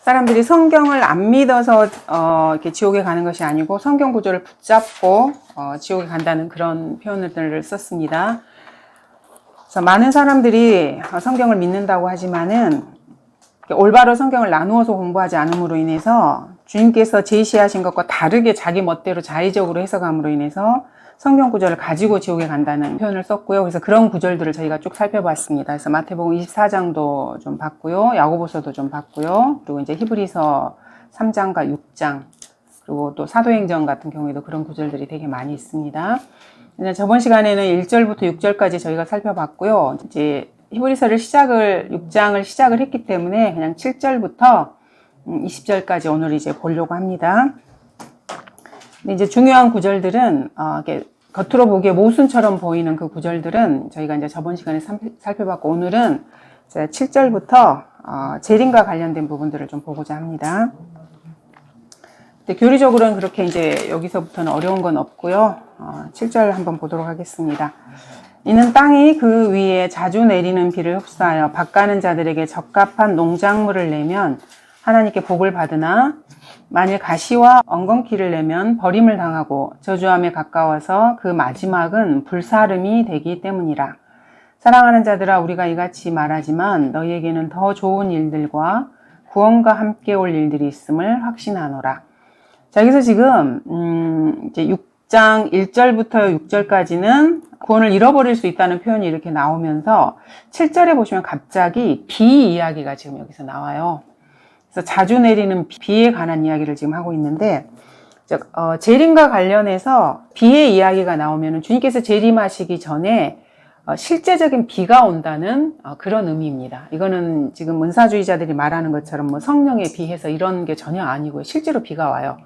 사람들이 성경을 안 믿어서 이렇게 지옥에 가는 것이 아니고 성경 구조를 붙잡고 지옥에 간다는 그런 표현들을 썼습니다. 그래서 많은 사람들이 성경을 믿는다고 하지만은 올바로 성경을 나누어서 공부하지 않음으로 인해서 주님께서 제시하신 것과 다르게 자기 멋대로 자의적으로 해석함으로 인해서 성경 구절을 가지고 지옥에 간다는 표현을 썼고요. 그래서 그런 구절들을 저희가 쭉 살펴봤습니다. 그래서 마태복음 24장도 좀 봤고요. 야고보서도 좀 봤고요. 그리고 이제 히브리서 3장과 6장, 그리고 또 사도행전 같은 경우에도 그런 구절들이 되게 많이 있습니다. 저번 시간에는 1절부터 6절까지 저희가 살펴봤고요. 이제 히브리서를 6장을 시작을 했기 때문에 그냥 7절부터 20절까지 오늘 이제 보려고 합니다. 근데 이제 중요한 구절들은, 이렇게 겉으로 보기에 모순처럼 보이는 그 구절들은 저희가 이제 저번 시간에 살펴봤고, 오늘은 7절부터 재림과 관련된 부분들을 좀 보고자 합니다. 근데 교리적으로는 그렇게 이제 여기서부터는 어려운 건 없고요. 7절 한번 보도록 하겠습니다. 이는 땅이 그 위에 자주 내리는 비를 흡수하여 밭가는 자들에게 적합한 농작물을 내면 하나님께 복을 받으나 만일 가시와 엉겅퀴를 내면 버림을 당하고 저주함에 가까워서 그 마지막은 불사름이 되기 때문이라. 사랑하는 자들아, 우리가 이같이 말하지만 너희에게는 더 좋은 일들과 구원과 함께 올 일들이 있음을 확신하노라. 자, 여기서 지금 이제 6장 1절부터 6절까지는 구원을 잃어버릴 수 있다는 표현이 이렇게 나오면서 7절에 보시면 갑자기 비 이야기가 지금 여기서 나와요. 그래서 자주 내리는 비에 관한 이야기를 지금 하고 있는데, 재림과 관련해서 비의 이야기가 나오면 주님께서 재림하시기 전에 실제적인 비가 온다는 그런 의미입니다. 이거는 지금 은사주의자들이 말하는 것처럼 뭐 성령에 비해서 이런 게 전혀 아니고요. 실제로 비가 와요.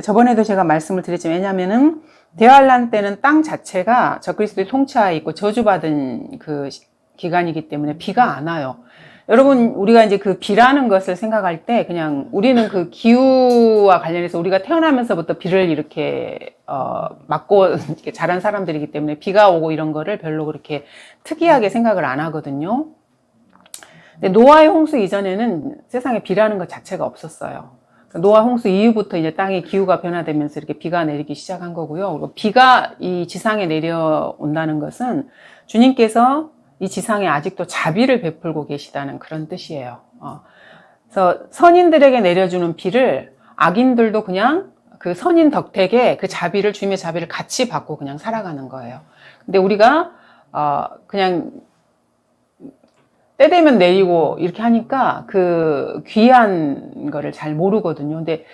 저번에도 제가 말씀을 드렸지만, 왜냐면은 대환란 때는 땅 자체가 적그리스도의 통치하에 있고 저주받은 그 기간이기 때문에 비가 안 와요. 여러분, 우리가 이제 그 비라는 것을 생각할 때 그냥 우리는 그 기후와 관련해서 우리가 태어나면서부터 비를 이렇게 맞고 이렇게 자란 사람들이기 때문에 비가 오고 이런 거를 별로 그렇게 특이하게 생각을 안 하거든요. 근데 노아의 홍수 이전에는 세상에 비라는 것 자체가 없었어요. 노아 홍수 이후부터 이제 땅의 기후가 변화되면서 이렇게 비가 내리기 시작한 거고요. 그리고 비가 이 지상에 내려온다는 것은 주님께서 이 지상에 아직도 자비를 베풀고 계시다는 그런 뜻이에요. 그래서 선인들에게 내려주는 비를 악인들도 그냥 그 선인 덕택에 그 자비를, 주님의 자비를 같이 받고 그냥 살아가는 거예요. 근데 우리가 그냥 때 되면 내리고 이렇게 하니까 그 귀한 거를 잘 모르거든요. 근데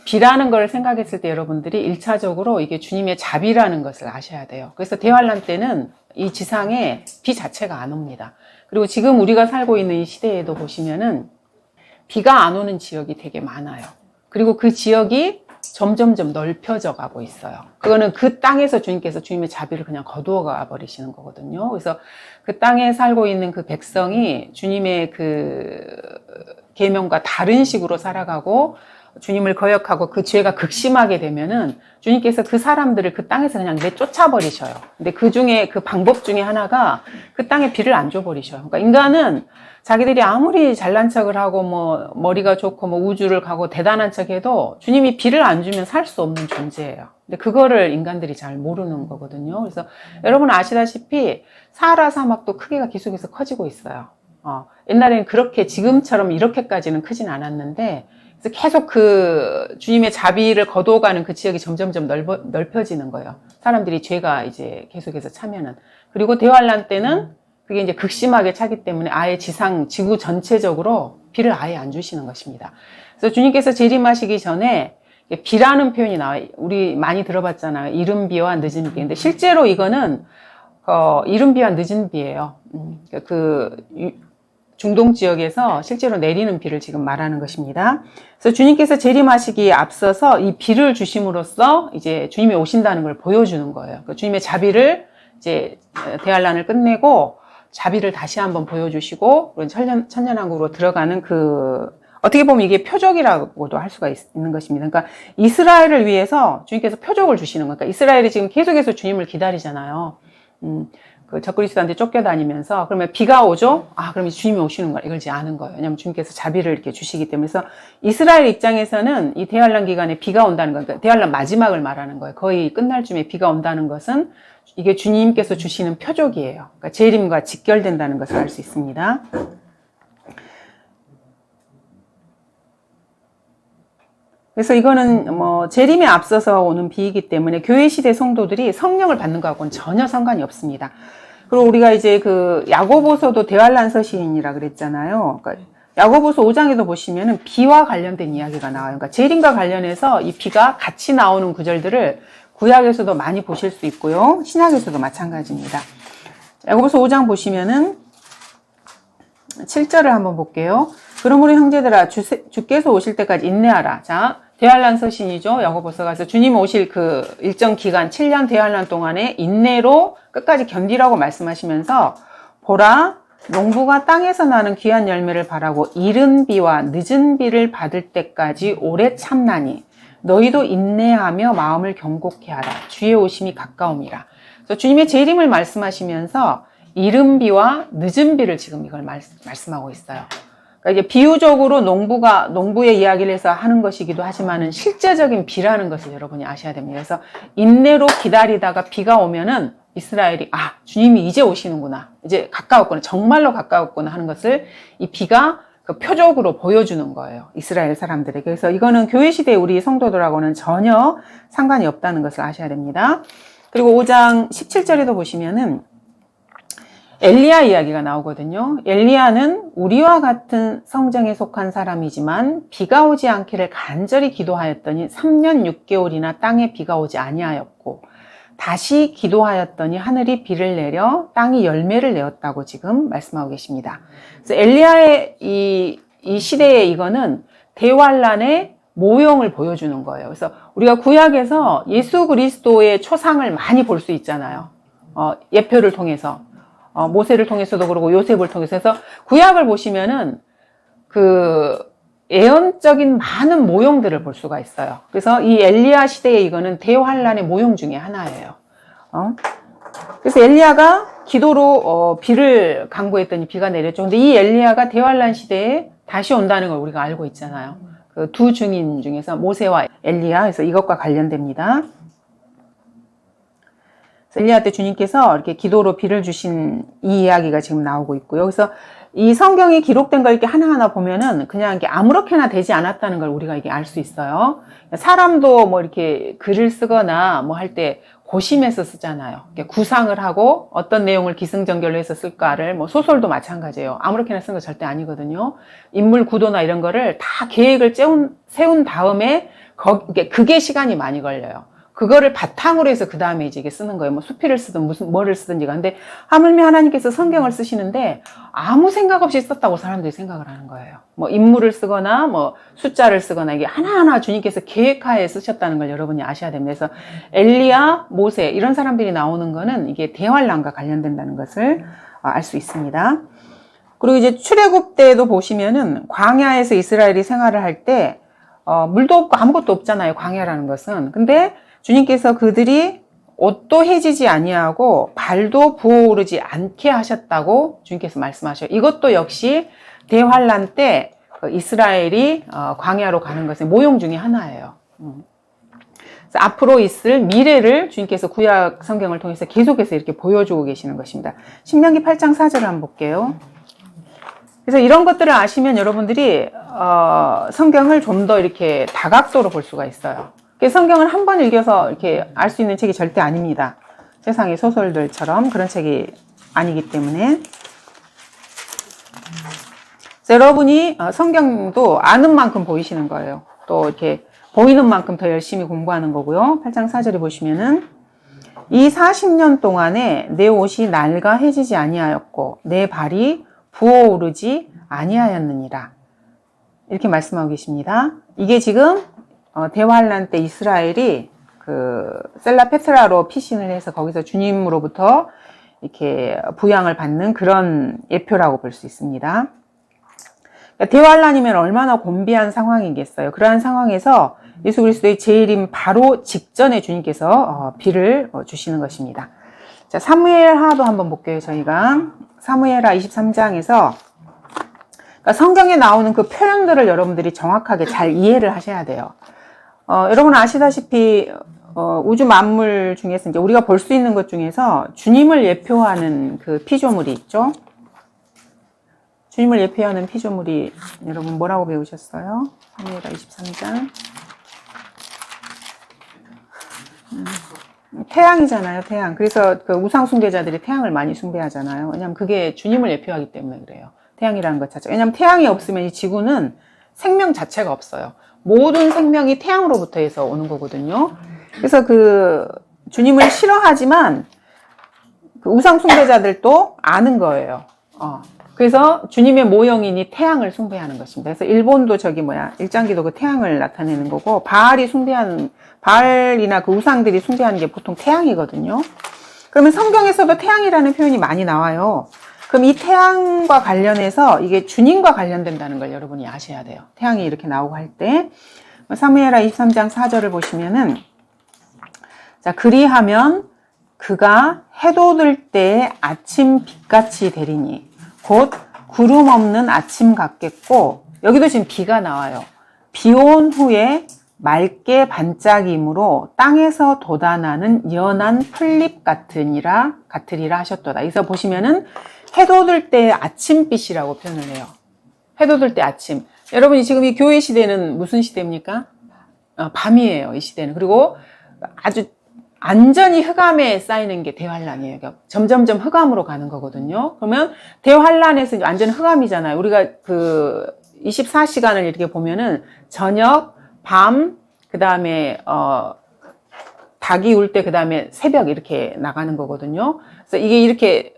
비라는 걸 생각했을 때 여러분들이 1차적으로 이게 주님의 자비라는 것을 아셔야 돼요. 그래서 대환란 때는 이 지상에 비 자체가 안 옵니다. 그리고 지금 우리가 살고 있는 이 시대에도 보시면은 비가 안 오는 지역이 되게 많아요. 그리고 그 지역이 점점점 넓혀져 가고 있어요. 그거는 그 땅에서 주님께서 주님의 자비를 그냥 거두어 가 버리시는 거거든요. 그래서 그 땅에 살고 있는 그 백성이 주님의 그 계명과 다른 식으로 살아가고 주님을 거역하고 그 죄가 극심하게 되면은 주님께서 그 사람들을 그 땅에서 그냥 내쫓아 버리셔요. 근데 그 중에 그 방법 중에 하나가 그 땅에 비를 안 줘 버리셔요. 그러니까 인간은 자기들이 아무리 잘난 척을 하고 뭐 머리가 좋고 뭐 우주를 가고 대단한 척 해도 주님이 비를 안 주면 살 수 없는 존재예요. 근데 그거를 인간들이 잘 모르는 거거든요. 그래서 여러분 아시다시피 사하라 사막도 크기가 계속해서 커지고 있어요. 옛날에는 그렇게 지금처럼 이렇게까지는 크진 않았는데, 그래서 계속 그 주님의 자비를 거두어가는 그 지역이 점점점 넓혀지는 거예요. 사람들이 죄가 이제 계속해서 차면은. 그리고 대환란 때는 그게 이제 극심하게 차기 때문에 아예 지구 전체적으로 비를 아예 안 주시는 것입니다. 그래서 주님께서 재림하시기 전에 비라는 표현이 나와요. 우리 많이 들어봤잖아요. 이른 비와 늦은 비. 근데 실제로 이거는 이른 비와 늦은 비예요. 중동 지역에서 실제로 내리는 비를 지금 말하는 것입니다. 그래서 주님께서 재림하시기에 앞서서 이 비를 주심으로써 이제 주님이 오신다는 걸 보여주는 거예요. 그러니까 주님의 자비를 이제 대환란을 끝내고 자비를 다시 한번 보여주시고 천년왕국으로 들어가는 어떻게 보면 이게 표적이라고도 할 수가 있는 것입니다. 그러니까 이스라엘을 위해서 주님께서 표적을 주시는 거니까 이스라엘이 지금 계속해서 주님을 기다리잖아요. 그 적그리스도한테 쫓겨다니면서 그러면 비가 오죠? 그러면 주님이 오시는 거야. 이걸 이제 아는 거예요. 왜냐하면 주님께서 자비를 이렇게 주시기 때문에. 그래서 이스라엘 입장에서는 이 대환란 기간에 비가 온다는 거, 그러니까 대환란 마지막을 말하는 거예요. 거의 끝날 쯤에 비가 온다는 것은 이게 주님께서 주시는 표적이에요. 그러니까 재림과 직결된다는 것을 알 수 있습니다. 그래서 이거는 뭐 재림에 앞서서 오는 비이기 때문에 교회 시대 성도들이 성령을 받는 것하고는 전혀 상관이 없습니다. 그리고 우리가 이제 그 야고보서도 대환란 서신이라 그랬잖아요. 그러니까 야고보서 5장에도 보시면은 비와 관련된 이야기가 나와요. 그러니까 재림과 관련해서 이 비가 같이 나오는 구절들을 구약에서도 많이 보실 수 있고요. 신약에서도 마찬가지입니다. 야고보서 5장 보시면은 7절을 한번 볼게요. 그러므로 형제들아 주께서 오실 때까지 인내하라. 자, 대환란 서신이죠. 야고보서가. 그래서 주님 오실 그 일정 기간 7년 대환란 동안에 인내로 끝까지 견디라고 말씀하시면서 보라 농부가 땅에서 나는 귀한 열매를 바라고 이른 비와 늦은 비를 받을 때까지 오래 참나니 너희도 인내하며 마음을 경고케 하라. 주의 오심이 가까움이라. 그래서 주님의 재림을 말씀하시면서 이른 비와 늦은 비를 지금 이걸 말씀하고 있어요. 그러니까 이게 비유적으로 농부의 이야기를 해서 하는 것이기도 하지만은 실제적인 비라는 것을 여러분이 아셔야 됩니다. 그래서 인내로 기다리다가 비가 오면은 이스라엘이 주님이 이제 오시는구나. 이제 가까웠구나. 정말로 가까웠구나 하는 것을 이 비가 그 표적으로 보여주는 거예요. 이스라엘 사람들에게. 그래서 이거는 교회 시대 우리 성도들하고는 전혀 상관이 없다는 것을 아셔야 됩니다. 그리고 5장 17절에도 보시면은 엘리야 이야기가 나오거든요. 엘리야는 우리와 같은 성정에 속한 사람이지만 비가 오지 않기를 간절히 기도하였더니 3년 6개월이나 땅에 비가 오지 아니하였고 다시 기도하였더니 하늘이 비를 내려 땅이 열매를 내었다고 지금 말씀하고 계십니다. 그래서 엘리야의 이 시대에 이거는 대환란의 모형을 보여주는 거예요. 그래서 우리가 구약에서 예수 그리스도의 초상을 많이 볼 수 있잖아요. 예표를 통해서. 모세를 통해서도 그러고 요셉을 통해서 해서 구약을 보시면은 그 예언적인 많은 모형들을 볼 수가 있어요. 그래서 이 엘리야 시대에 이거는 대환란의 모형 중에 하나예요. 그래서 엘리야가 기도로 비를 간구했더니 비가 내렸죠. 근데 이 엘리야가 대환란 시대에 다시 온다는 걸 우리가 알고 있잖아요. 그 두 증인 중에서 모세와 엘리야, 그래서 이것과 관련됩니다. 엘리야 때 주님께서 이렇게 기도로 비를 주신 이 이야기가 지금 나오고 있고요. 그래서 이 성경이 기록된 걸 이렇게 하나하나 보면은 그냥 이렇게 아무렇게나 되지 않았다는 걸 우리가 이게 알 수 있어요. 사람도 뭐 이렇게 글을 쓰거나 뭐 할 때 고심해서 쓰잖아요. 구상을 하고 어떤 내용을 기승전결로 해서 쓸까를, 뭐 소설도 마찬가지예요. 아무렇게나 쓴 거 절대 아니거든요. 인물 구도나 이런 거를 다 계획을 세운 다음에 그게 시간이 많이 걸려요. 그거를 바탕으로 해서 그 다음에 이제 이게 쓰는 거예요. 뭐 수필을 쓰든 뭐를 쓰든지가. 근데 하물며 하나님께서 성경을 쓰시는데 아무 생각 없이 썼다고 사람들이 생각을 하는 거예요. 뭐 인물을 쓰거나 뭐 숫자를 쓰거나 이게 하나하나 주님께서 계획하에 쓰셨다는 걸 여러분이 아셔야 됩니다. 그래서 엘리야, 모세 이런 사람들이 나오는 거는 이게 대환란과 관련된다는 것을 알 수 있습니다. 그리고 이제 출애굽 때도 보시면은 광야에서 이스라엘이 생활을 할 때 물도 없고 아무것도 없잖아요. 광야라는 것은. 근데 주님께서 그들이 옷도 해지지 아니하고 발도 부어오르지 않게 하셨다고 주님께서 말씀하셔요. 이것도 역시 대환란 때 이스라엘이 광야로 가는 것의 모형 중에 하나예요. 그래서 앞으로 있을 미래를 주님께서 구약 성경을 통해서 계속해서 이렇게 보여주고 계시는 것입니다. 신명기 8장 4절을 한번 볼게요. 그래서 이런 것들을 아시면 여러분들이 성경을 좀 더 이렇게 다각도로 볼 수가 있어요. 성경을 한 번 읽어서 이렇게 알 수 있는 책이 절대 아닙니다. 세상의 소설들처럼 그런 책이 아니기 때문에. 여러분이 성경도 아는 만큼 보이시는 거예요. 또 이렇게 보이는 만큼 더 열심히 공부하는 거고요. 8장 4절에 보시면은 이 40년 동안에 내 옷이 낡아 해지지 아니하였고 내 발이 부어오르지 아니하였느니라. 이렇게 말씀하고 계십니다. 이게 지금 대환란 때 이스라엘이 그 셀라페트라로 피신을 해서 거기서 주님으로부터 이렇게 부양을 받는 그런 예표라고 볼 수 있습니다. 그러니까 대환란이면 얼마나 곤비한 상황이겠어요. 그러한 상황에서 예수 그리스도의 재림 바로 직전에 주님께서 비를 주시는 것입니다. 자, 사무엘하도 한번 볼게요, 저희가. 사무엘하 23장에서 그러니까 성경에 나오는 그 표현들을 여러분들이 정확하게 잘 이해를 하셔야 돼요. 여러분 아시다시피 우주 만물 중에서 이제 우리가 볼 수 있는 것 중에서 주님을 예표하는 그 피조물이 있죠. 주님을 예표하는 피조물이 여러분 뭐라고 배우셨어요? 사무엘하 23장. 태양이잖아요, 태양. 그래서 그 우상 숭배자들이 태양을 많이 숭배하잖아요. 왜냐하면 그게 주님을 예표하기 때문에 그래요. 태양이라는 것 자체가. 왜냐하면 태양이 없으면 이 지구는 생명 자체가 없어요. 모든 생명이 태양으로부터 해서 오는 거거든요. 그래서 그 주님을 싫어하지만 그 우상 숭배자들도 아는 거예요. 그래서 주님의 모형이니 태양을 숭배하는 것입니다. 그래서 일본도 일장기도 그 태양을 나타내는 거고, 바알이나 그 우상들이 숭배하는 게 보통 태양이거든요. 그러면 성경에서도 태양이라는 표현이 많이 나와요. 그럼 이 태양과 관련해서 이게 주님과 관련된다는 걸 여러분이 아셔야 돼요. 태양이 이렇게 나오고 할 때. 사무엘하 23장 4절을 보시면은, 자, 그리하면 그가 해돋을 때에 아침 빛같이 되리니 곧 구름 없는 아침 같겠고, 여기도 지금 비가 나와요. 비 온 후에 맑게 반짝임으로 땅에서 돋아나는 연한 풀잎 같으리라 하셨도다. 여기서 보시면은 해돋을 때의 아침빛이라고 표현을 해요. 해돋을 때 아침. 여러분이 지금 이 교회 시대는 무슨 시대입니까? 밤이에요, 이 시대는. 그리고 아주 안전히 흑암에 쌓이는 게 대환란이에요. 그러니까 점점점 흑암으로 가는 거거든요. 그러면 대환란에서 완전 흑암이잖아요. 우리가 그 24시간을 이렇게 보면은 저녁, 밤, 그 다음에 닭이 울 때, 그 다음에 새벽 이렇게 나가는 거거든요. 그래서 이게 이렇게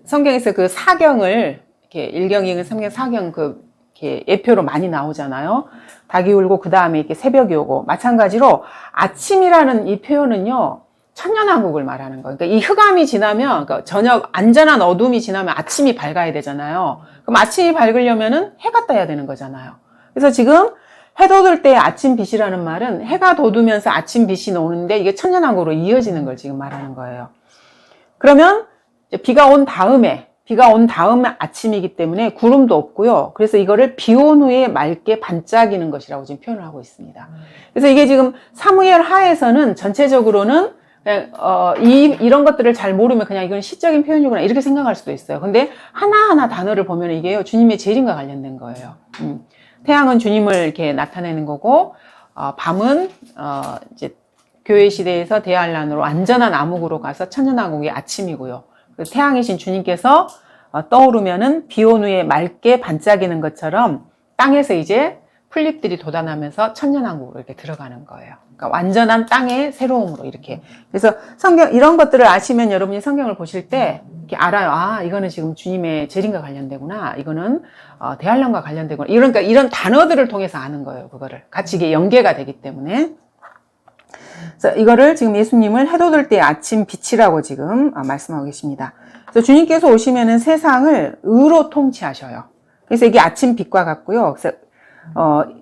성경에서 그 사경을 이렇게 1경, 2경, 3경, 4경 이렇게 예표로 많이 나오잖아요. 닭이 울고 그 다음에 이렇게 새벽이 오고, 마찬가지로 아침이라는 이 표현은요, 천년왕국을 말하는 거예요. 그러니까 이 흑암이 지나면, 그러니까 저녁 안전한 어둠이 지나면 아침이 밝아야 되잖아요. 그럼 아침이 밝으려면은 해가 떠야 되는 거잖아요. 그래서 지금 해 돋을 때의 아침 빛이라는 말은 해가 돋으면서 아침 빛이 오는데 이게 천년왕국으로 이어지는 걸 지금 말하는 거예요. 그러면 비가 온 다음에 아침이기 때문에 구름도 없고요. 그래서 이거를 비 온 후에 맑게 반짝이는 것이라고 지금 표현을 하고 있습니다. 그래서 이게 지금 사무엘 하에서는 전체적으로는 그냥 이런 것들을 잘 모르면 그냥 이건 시적인 표현이구나 이렇게 생각할 수도 있어요. 근데 하나하나 단어를 보면 이게요, 주님의 재림과 관련된 거예요. 태양은 주님을 이렇게 나타내는 거고, 밤은 이제 교회 시대에서 대환란으로 안전한 암흑으로 가서 천년왕국의 아침이고요. 태양이신 주님께서 떠오르면은 비 온 후에 맑게 반짝이는 것처럼 땅에서 이제 풀잎들이 돋아나면서 천년왕국으로 이렇게 들어가는 거예요. 그러니까 완전한 땅의 새로움으로 이렇게. 그래서 성경 이런 것들을 아시면 여러분이 성경을 보실 때 이렇게 알아요. 아, 이거는 지금 주님의 재림과 관련되구나. 이거는 대환란과 관련되구나. 그러니까 이런 단어들을 통해서 아는 거예요. 그거를 같이 이게 연계가 되기 때문에. 그래서 이거를 지금 예수님을 해돋을 때의 아침 빛이라고 지금 말씀하고 계십니다. 그래서 주님께서 오시면은 세상을 의로 통치하셔요. 그래서 이게 아침 빛과 같고요. 그래서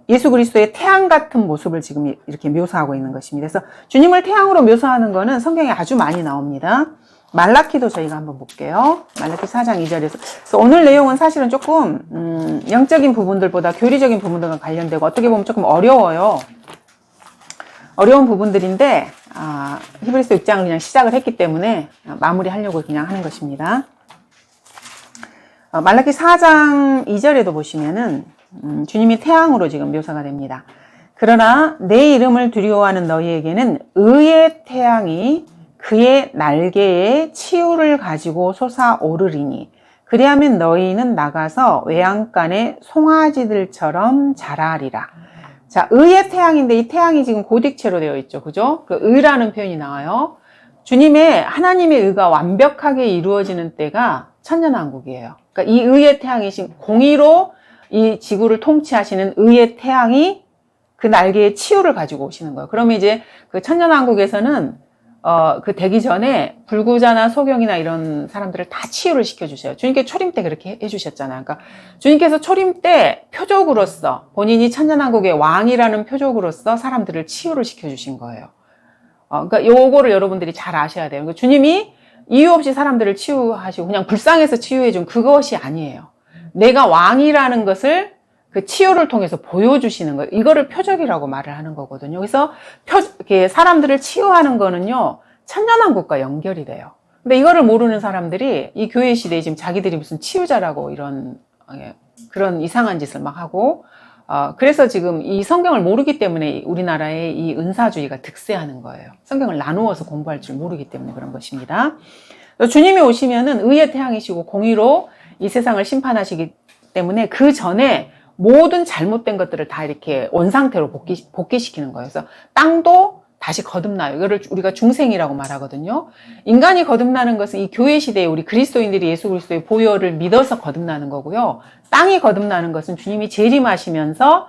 예수 그리스도의 태양 같은 모습을 지금 이렇게 묘사하고 있는 것입니다. 그래서 주님을 태양으로 묘사하는 거는 성경에 아주 많이 나옵니다. 말라키도 저희가 한번 볼게요. 말라키 4장 2절에서. 그래서 오늘 내용은 사실은 조금 영적인 부분들보다 교리적인 부분들과 관련되고 어떻게 보면 조금 어려워요. 어려운 부분들인데 히브리서 6장을 그냥 시작을 했기 때문에 마무리하려고 그냥 하는 것입니다. 말라키 4장 2절에도 보시면은 주님이 태양으로 지금 묘사가 됩니다. 그러나 내 이름을 두려워하는 너희에게는 의의 태양이 그의 날개에 치유를 가지고 솟아오르리니 그리하면 너희는 나가서 외양간의 송아지들처럼 자라리라. 자, 의의 태양인데 이 태양이 지금 고딕체로 되어 있죠. 그죠? 그 의라는 표현이 나와요. 주님의 하나님의 의가 완벽하게 이루어지는 때가 천년왕국이에요. 그러니까 이 의의 태양이신 공의로 이 지구를 통치하시는 의의 태양이 그 날개에 치유를 가지고 오시는 거예요. 그러면 이제 그 천년왕국에서는 그 되기 전에 불구자나 소경이나 이런 사람들을 다 치유를 시켜주세요. 주님께 초림 때 그렇게 해주셨잖아요. 그러니까 주님께서 초림 때 표적으로서 본인이 천년왕국의 왕이라는 표적으로서 사람들을 치유를 시켜주신 거예요. 그러니까 요거를 여러분들이 잘 아셔야 돼요. 그러니까 주님이 이유 없이 사람들을 치유하시고 그냥 불쌍해서 치유해준 그것이 아니에요. 내가 왕이라는 것을 그 치유를 통해서 보여주시는 거예요. 이거를 표적이라고 말을 하는 거거든요. 그래서 이렇게 사람들을 치유하는 거는요, 천년왕국과 연결이 돼요. 근데 이거를 모르는 사람들이 이 교회 시대에 지금 자기들이 무슨 치유자라고 이런 그런 이상한 짓을 막 하고, 그래서 지금 이 성경을 모르기 때문에 우리나라에 이 은사주의가 득세하는 거예요. 성경을 나누어서 공부할 줄 모르기 때문에 그런 것입니다. 주님이 오시면은 의의 태양이시고 공의로 이 세상을 심판하시기 때문에 그 전에 모든 잘못된 것들을 다 이렇게 원상태로 복귀시키는 거예요. 그래서 땅도 다시 거듭나요. 이거를 우리가 중생이라고 말하거든요. 인간이 거듭나는 것은 이 교회 시대에 우리 그리스도인들이 예수 그리스도의 보혈을 믿어서 거듭나는 거고요. 땅이 거듭나는 것은 주님이 재림하시면서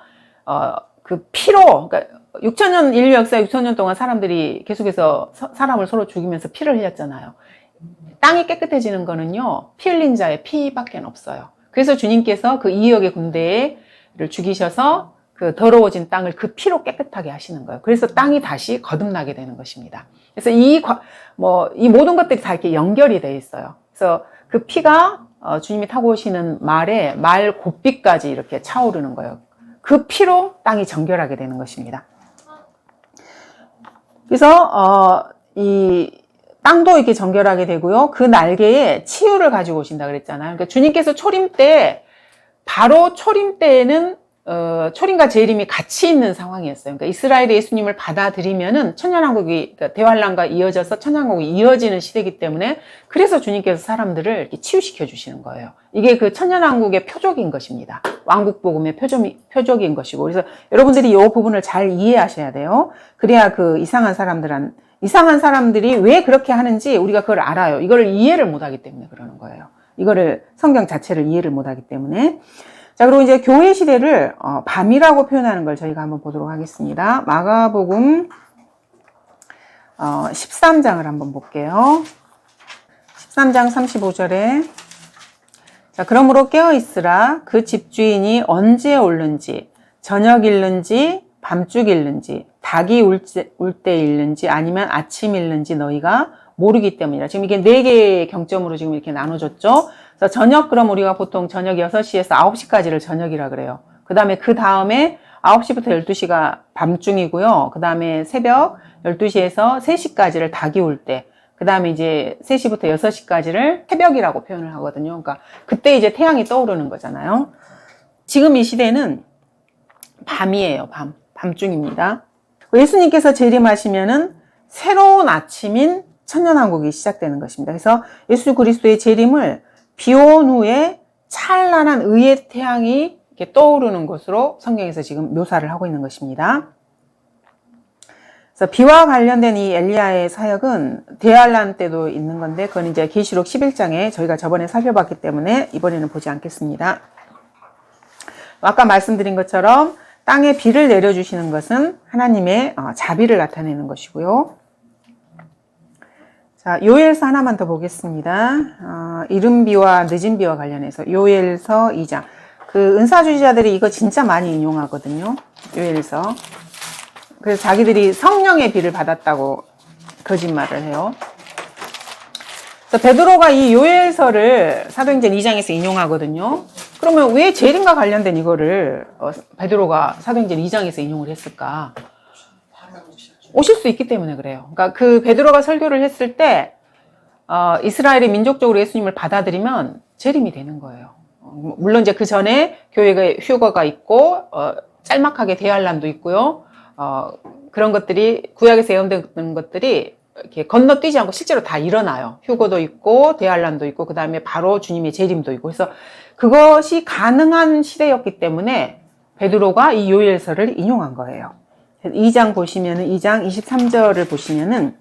그 피로, 그러니까 6,000년 인류 역사 6,000년 동안 사람들이 계속해서 사람을 서로 죽이면서 피를 흘렸잖아요. 땅이 깨끗해지는 거는요, 피 흘린 자의 피밖에 없어요. 그래서 주님께서 그 2억의 군대를 죽이셔서 그 더러워진 땅을 그 피로 깨끗하게 하시는 거예요. 그래서 땅이 다시 거듭나게 되는 것입니다. 그래서 이 모든 것들이 다 이렇게 연결이 되어 있어요. 그래서 그 피가 주님이 타고 오시는 말 곱비까지 이렇게 차오르는 거예요. 그 피로 땅이 정결하게 되는 것입니다. 그래서 이 땅도 이렇게 정결하게 되고요. 그 날개에 치유를 가지고 오신다 그랬잖아요. 그러니까 주님께서 초림 때에는 초림과 재림이 같이 있는 상황이었어요. 그러니까 이스라엘이 예수님을 받아들이면은 천년왕국이, 그러니까 대환란과 이어져서 천년왕국이 이어지는 시대이기 때문에 그래서 주님께서 사람들을 이렇게 치유시켜 주시는 거예요. 이게 그 천년왕국의 표적인 것입니다. 왕국복음의 표적인 것이고. 그래서 여러분들이 이 부분을 잘 이해하셔야 돼요. 그래야 그 이상한 사람들이 왜 그렇게 하는지 우리가 그걸 알아요. 이거를 이해를 못하기 때문에 그러는 거예요. 이거를 성경 자체를 이해를 못하기 때문에. 자, 그리고 이제 교회 시대를 밤이라고 표현하는 걸 저희가 한번 보도록 하겠습니다. 마가복음 13장을 한번 볼게요. 13장 35절에 자, 그러므로 깨어있으라. 그 집주인이 언제 올는지, 저녁일는지, 밤중일는지, 닭이 울 때일는지, 아니면 아침일는지 너희가 모르기 때문이라. 지금 이게 4개의 경점으로 지금 이렇게 나눠줬죠. 그래서 저녁, 그럼 우리가 보통 저녁 6시에서 9시까지를 저녁이라 그래요. 그 다음에 9시부터 12시가 밤중이고요. 그 다음에 새벽 12시에서 3시까지를 닭이 울 때. 그 다음에 이제 3시부터 6시까지를 새벽이라고 표현을 하거든요. 그러니까 그때 이제 태양이 떠오르는 거잖아요. 지금 이 시대는 밤이에요. 밤중입니다. 예수님께서 재림하시면은 새로운 아침인 천년왕국이 시작되는 것입니다. 그래서 예수 그리스도의 재림을 비온 후에 찬란한 의의 태양이 이렇게 떠오르는 것으로 성경에서 지금 묘사를 하고 있는 것입니다. 그래서 비와 관련된 이 엘리야의 사역은 대환란 때도 있는 건데 그건 이제 계시록 11장에 저희가 저번에 살펴봤기 때문에 이번에는 보지 않겠습니다. 아까 말씀드린 것처럼 땅에 비를 내려주시는 것은 하나님의 자비를 나타내는 것이고요. 자, 요엘서 하나만 더 보겠습니다. 이른 비와 늦은 비와 관련해서 요엘서 2장. 그 은사주의자들이 이거 진짜 많이 인용하거든요. 요엘서. 그래서 자기들이 성령의 비를 받았다고 거짓말을 해요. 그래서 베드로가 이 요엘서를 사도행전 2장에서 인용하거든요. 그러면 왜 재림과 관련된 이거를 베드로가 사도행전 2장에서 인용을 했을까? 오실 수 있기 때문에 그래요. 그러니까 그 베드로가 설교를 했을 때 이스라엘이 민족적으로 예수님을 받아들이면 재림이 되는 거예요. 물론 이제 그 전에 교회가 휴거가 있고 짤막하게 대환란도 있고요. 그런 것들이 구약에서 예언된 것들이 이렇게 건너뛰지 않고 실제로 다 일어나요. 휴거도 있고 대환란도 있고 그 다음에 바로 주님의 재림도 있고. 그래서 그것이 가능한 시대였기 때문에 베드로가 이 요엘서를 인용한 거예요. 2장 보시면은 2장 23절을 보시면은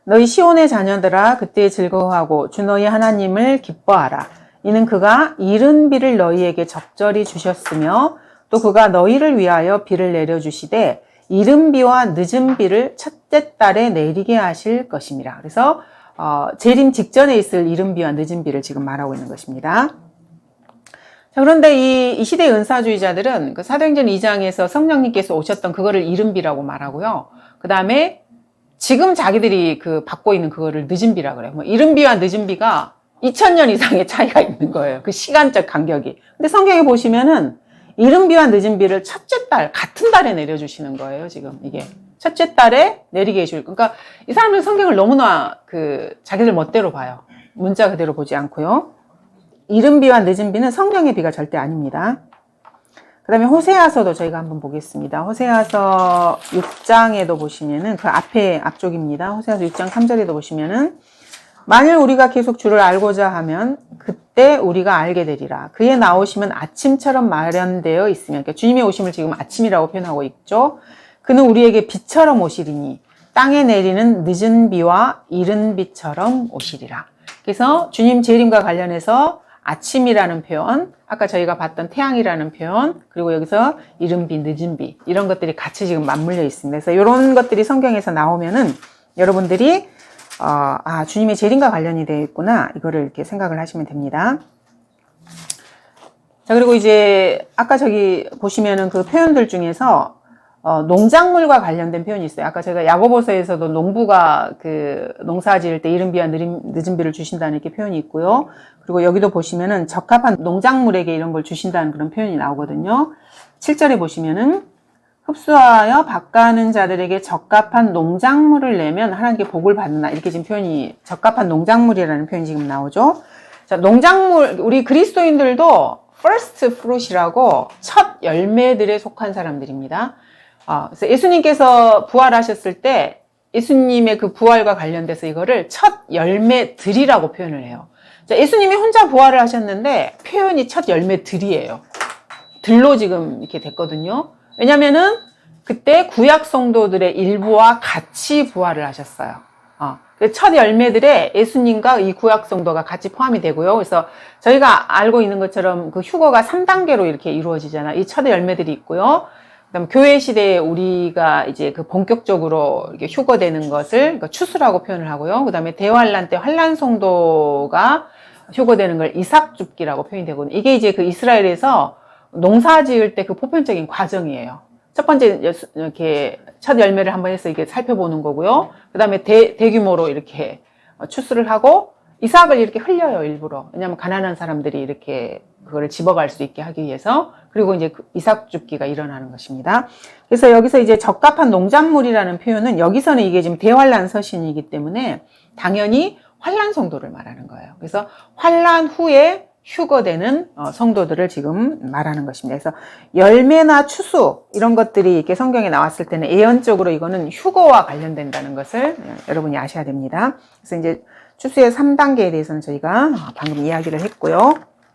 너희 시온의 자녀들아 그때 즐거워하고 주 너희 하나님을 기뻐하라. 이는 그가 이른 비를 너희에게 적절히 주셨으며 또 그가 너희를 위하여 비를 내려주시되 이른 비와 늦은 비를 첫째 달에 내리게 하실 것임이라. 그래서 재림 직전에 있을 이른 비와 늦은 비를 지금 말하고 있는 것입니다. 자, 자, 그런데 이 시대의 은사주의자들은 그 사도행전 2장에서 성령님께서 오셨던 그거를 이른비라고 말하고요. 그 다음에 지금 자기들이 그 받고 있는 그거를 늦은비라 그래요. 뭐 이른비와 늦은비가 2000년 이상의 차이가 있는 거예요. 그 시간적 간격이. 근데 성경에 보시면은 이른비와 늦은비를 첫째 달, 같은 달에 내려주시는 거예요, 지금 이게. 첫째 달에 내리게 해줄. 그러니까 이 사람들은 성경을 너무나 자기들 멋대로 봐요. 문자 그대로 보지 않고요. 이른비와 늦은비는 성령의 비가 절대 아닙니다. 그 다음에 호세아서도 저희가 한번 보겠습니다. 호세아서 6장에도 보시면은 그 앞쪽입니다. 호세아서 6장 3절에도 보시면은 만일 우리가 계속 주를 알고자 하면 그때 우리가 알게 되리라. 그의 나오심은 아침처럼 마련되어 있으면, 그러니까 주님의 오심을 지금 아침이라고 표현하고 있죠. 그는 우리에게 비처럼 오시리니 땅에 내리는 늦은 비와 이른 비처럼 오시리라. 그래서 주님 재림과 관련해서 아침이라는 표현, 아까 저희가 봤던 태양이라는 표현, 그리고 여기서 이른 비, 늦은 비, 이런 것들이 같이 지금 맞물려 있습니다. 그래서 이런 것들이 성경에서 나오면은 여러분들이 주님의 재림과 관련이 되어 있구나, 이거를 이렇게 생각을 하시면 됩니다. 자, 그리고 이제 아까 저기 보시면은 그 표현들 중에서 농작물과 관련된 표현이 있어요. 아까 제가 야고보서에서도 농부가 농사 지을 때 이른 비와 늦은 비를 주신다는 이렇게 표현이 있고요. 그리고 여기도 보시면은 적합한 농작물에게 이런 걸 주신다는 그런 표현이 나오거든요. 7절에 보시면은 흡수하여 밭가는 자들에게 적합한 농작물을 내면 하나님께 복을 받는다. 이렇게 지금 표현이, 적합한 농작물이라는 표현이 지금 나오죠. 자, 농작물, 우리 그리스도인들도 first fruit이라고 첫 열매들에 속한 사람들입니다. 그래서 예수님께서 부활하셨을 때 예수님의 그 부활과 관련돼서 이거를 첫 열매들이라고 표현을 해요. 자, 예수님이 혼자 부활을 하셨는데 표현이 첫 열매들이에요. 들로 지금 이렇게 됐거든요. 왜냐면은 그때 구약 성도들의 일부와 같이 부활을 하셨어요. 첫 열매들에 예수님과 이 구약 성도가 같이 포함이 되고요. 그래서 저희가 알고 있는 것처럼 그 휴거가 3단계로 이렇게 이루어지잖아요. 이 첫 열매들이 있고요. 그다음 교회 시대에 우리가 이제 그 본격적으로 이렇게 휴거되는 것을 그러니까 추수라고 표현을 하고요. 그다음에 대환란 때 환란 성도가 휴거되는 걸 이삭줍기라고 표현이 되거든요. 이게 이제 그 이스라엘에서 농사 지을 때 그 보편적인 과정이에요. 첫 번째 이렇게 첫 열매를 한번 해서 이렇게 살펴보는 거고요. 그다음에 대규모로 이렇게 추수를 하고 이삭을 이렇게 흘려요, 일부러. 왜냐하면 가난한 사람들이 이렇게 그거를 집어갈 수 있게 하기 위해서. 그리고 이제 이삭 줍기가 일어나는 것입니다. 그래서 여기서 이제 적합한 농작물이라는 표현은 여기서는 이게 지금 대환란 서신이기 때문에 당연히 환란 성도를 말하는 거예요. 그래서 환란 후에 휴거되는 성도들을 지금 말하는 것입니다. 그래서 열매나 추수 이런 것들이 이렇게 성경에 나왔을 때는 예언적으로 이거는 휴거와 관련된다는 것을 여러분이 아셔야 됩니다. 그래서 이제 추수의 3단계에 대해서는 저희가 방금 이야기를 했고요.